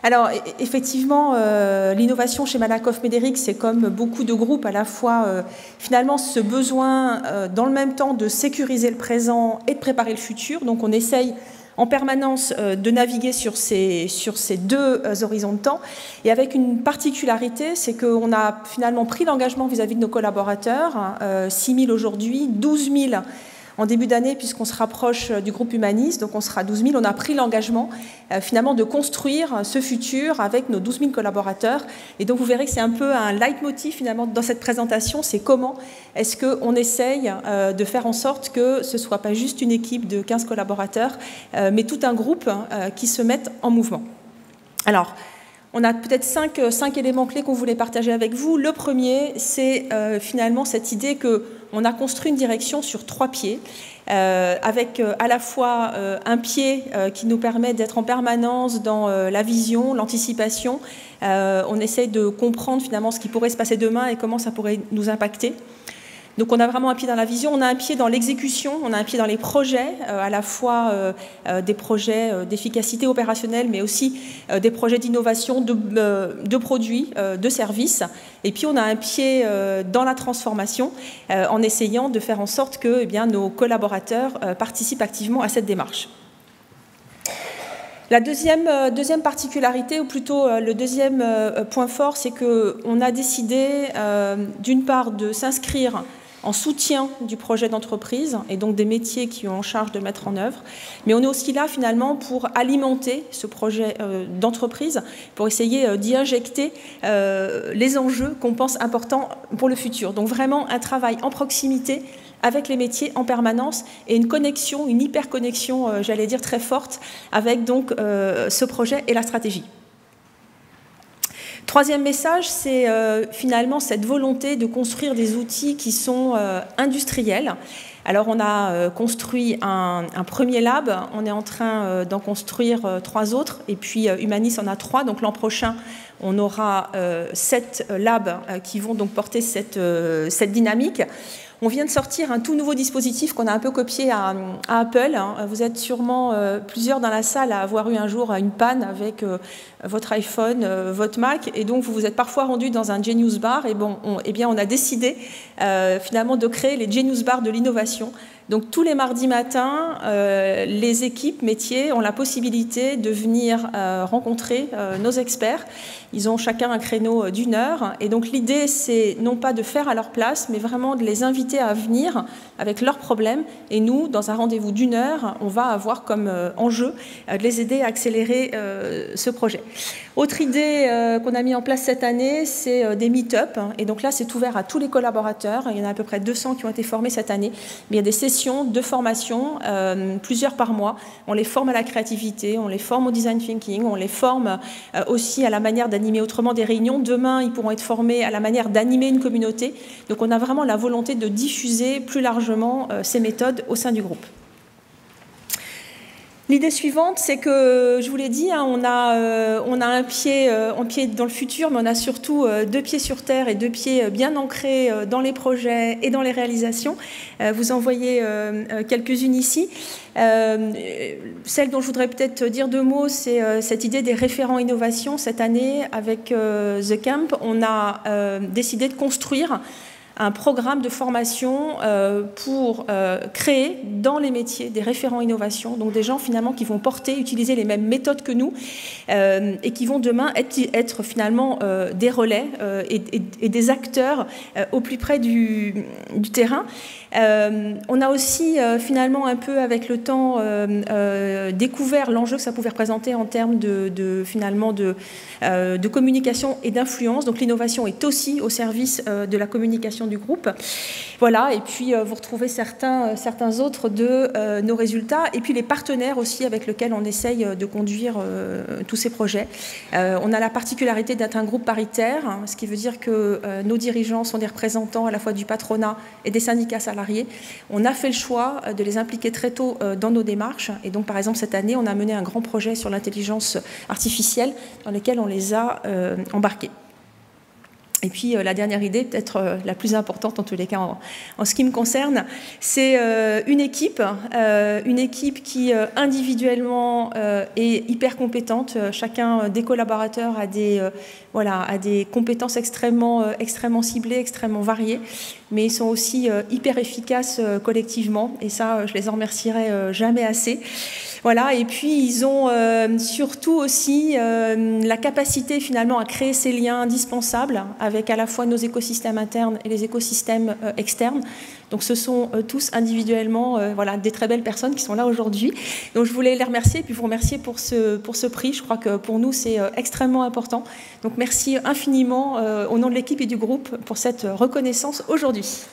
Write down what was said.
Alors, effectivement, l'innovation chez Malakoff Médéric, c'est comme beaucoup de groupes, à la fois, finalement, ce besoin, dans le même temps, de sécuriser le présent et de préparer le futur. Donc, on essaye en permanence de naviguer sur ces deux horizons de temps. Et avec une particularité, c'est qu'on a finalement pris l'engagement vis-à-vis de nos collaborateurs, 6 000 aujourd'hui, 12 000 en début d'année, puisqu'on se rapproche du groupe Humanis, donc on sera 12 000, on a pris l'engagement finalement de construire ce futur avec nos 12 000 collaborateurs. Et donc vous verrez que c'est un peu un leitmotiv finalement dans cette présentation, c'est comment est-ce qu'on essaye de faire en sorte que ce ne soit pas juste une équipe de 15 collaborateurs, mais tout un groupe qui se mette en mouvement. Alors, on a peut-être cinq éléments clés qu'on voulait partager avec vous. Le premier, c'est finalement cette idée qu'on a construit une direction sur 3 pieds, avec à la fois un pied qui nous permet d'être en permanence dans la vision, l'anticipation. On essaye de comprendre finalement ce qui pourrait se passer demain et comment ça pourrait nous impacter. Donc on a vraiment un pied dans la vision, on a un pied dans l'exécution, on a un pied dans les projets, à la fois des projets d'efficacité opérationnelle, mais aussi des projets d'innovation de produits, de services. Et puis on a un pied dans la transformation, en essayant de faire en sorte que nos collaborateurs participent activement à cette démarche. La deuxième particularité, ou plutôt le deuxième point fort, c'est qu'on a décidé d'une part de s'inscrire en soutien du projet d'entreprise et donc des métiers qui ont en charge de mettre en œuvre. Mais on est aussi là finalement pour alimenter ce projet d'entreprise, pour essayer d'y injecter les enjeux qu'on pense importants pour le futur. Donc vraiment un travail en proximité avec les métiers en permanence et une connexion, une hyper-connexion, j'allais dire très forte, avec donc ce projet et la stratégie. Troisième message, c'est finalement cette volonté de construire des outils qui sont industriels. Alors on a construit un premier lab, on est en train d'en construire 3 autres, et puis Humanis en a 3, donc l'an prochain on aura 7 labs qui vont donc porter cette dynamique. On vient de sortir un tout nouveau dispositif qu'on a un peu copié à Apple. Vous êtes sûrement plusieurs dans la salle à avoir eu un jour une panne avec votre iPhone, votre Mac, et donc vous vous êtes parfois rendu dans un Genius Bar. Et bon, on a décidé finalement de créer les Genius Bar de l'innovation. Donc tous les mardis matins, les équipes métiers ont la possibilité de venir rencontrer nos experts. Ils ont chacun un créneau d'1 heure. Et donc l'idée, c'est non pas de faire à leur place, mais vraiment de les inviter à venir avec leurs problèmes. Et nous, dans un rendez-vous d'1 heure, on va avoir comme enjeu de les aider à accélérer ce projet. Autre idée qu'on a mis en place cette année, c'est des meet-up. Et donc là, c'est ouvert à tous les collaborateurs. Il y en a à peu près 200 qui ont été formés cette année. Mais il y a des sessions de formation, plusieurs par mois. On les forme à la créativité, on les forme au design thinking, on les forme aussi à la manière d'animer autrement des réunions. Demain, ils pourront être formés à la manière d'animer une communauté. Donc on a vraiment la volonté de diffuser plus largement ces méthodes au sein du groupe. L'idée suivante, c'est que, je vous l'ai dit, on a un pied dans le futur, mais on a surtout 2 pieds sur terre et 2 pieds bien ancrés dans les projets et dans les réalisations. Vous en voyez quelques-unes ici. Celle dont je voudrais peut-être dire 2 mots, c'est cette idée des référents innovation. Cette année, avec The Camp, on a décidé de construire un programme de formation pour créer dans les métiers des référents innovation, donc des gens finalement qui vont utiliser les mêmes méthodes que nous et qui vont demain être finalement des relais et des acteurs au plus près du terrain. On a aussi finalement un peu avec le temps découvert l'enjeu que ça pouvait représenter en termes de communication et d'influence. Donc l'innovation est aussi au service de la communication du groupe. Voilà, et puis vous retrouvez certains autres de nos résultats, et puis les partenaires aussi avec lesquels on essaye de conduire tous ces projets. On a la particularité d'être un groupe paritaire, hein, ce qui veut dire que nos dirigeants sont des représentants à la fois du patronat et des syndicats salariés. On a fait le choix de les impliquer très tôt dans nos démarches, et donc par exemple cette année on a mené un grand projet sur l'intelligence artificielle dans lequel on les a embarqués. Et puis la dernière idée, peut-être la plus importante en tous les cas en ce qui me concerne, c'est une équipe qui individuellement est hyper compétente. Chacun des collaborateurs a des compétences extrêmement ciblées, extrêmement variées, mais ils sont aussi hyper efficaces collectivement. Et ça, je les en remercierai jamais assez. Voilà, et puis ils ont surtout aussi la capacité finalement à créer ces liens indispensables avec à la fois nos écosystèmes internes et les écosystèmes externes. Donc ce sont tous individuellement des très belles personnes qui sont là aujourd'hui. Donc je voulais les remercier et puis vous remercier pour ce prix. Je crois que pour nous c'est extrêmement important. Donc merci infiniment au nom de l'équipe et du groupe pour cette reconnaissance aujourd'hui.